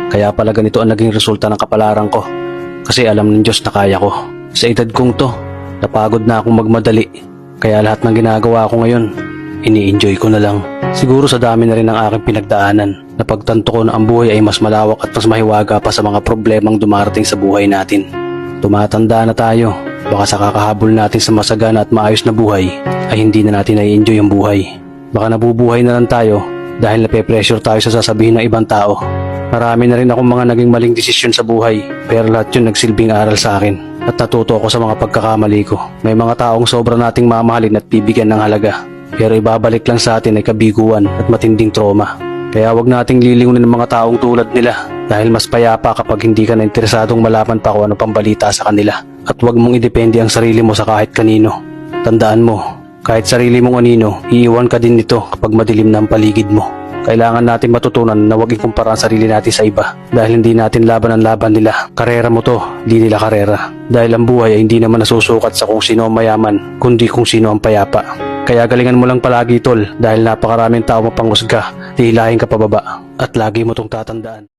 Kaya pala ganito ang naging resulta ng kapalaran ko. Kasi alam ng Diyos na kaya ko. Sa edad kong to, napagod na akong magmadali. Kaya lahat ng ginagawa ko ngayon, ini-enjoy ko na lang. Siguro sa dami na rin ng aking pinagdaanan, napagtanto ko na ang buhay ay mas malawak at mas mahiwaga pa sa mga problemang dumarating sa buhay natin. Tumatanda na tayo, baka sa kakahabol natin sa masagana at maayos na buhay, ay hindi na natin nai-enjoy ang buhay. Baka nabubuhay na lang tayo dahil nape-pressure tayo sa sasabihin ng ibang tao. Marami na rin akong mga naging maling desisyon sa buhay, pero lahat yun nagsilbing aral sa akin at natuto ako sa mga pagkakamali ko. May mga taong sobra nating mamahalin at bibigyan ng halaga, pero ibabalik lang sa atin ay kabiguan at matinding trauma. Kaya wag nating lilingunin ng mga taong tulad nila dahil mas payapa kapag hindi ka na interesadong malaman pa kung ano pang balita sa kanila. At wag mong idepende ang sarili mo sa kahit kanino. Tandaan mo, kahit sarili mong anino, iiwan ka din nito kapag madilim na ang paligid mo. Kailangan natin matutunan na huwag ikumpara ang sarili natin sa iba dahil hindi natin laban ang laban nila. Karera mo to, di nila karera. Dahil ang buhay ay hindi naman nasusukat sa kung sino ang mayaman, kundi kung sino ang payapa. Kaya galingan mo lang palagi tol dahil napakaraming tao mapanghusga, hihilahin ka pababa at lagi mo tong tatandaan.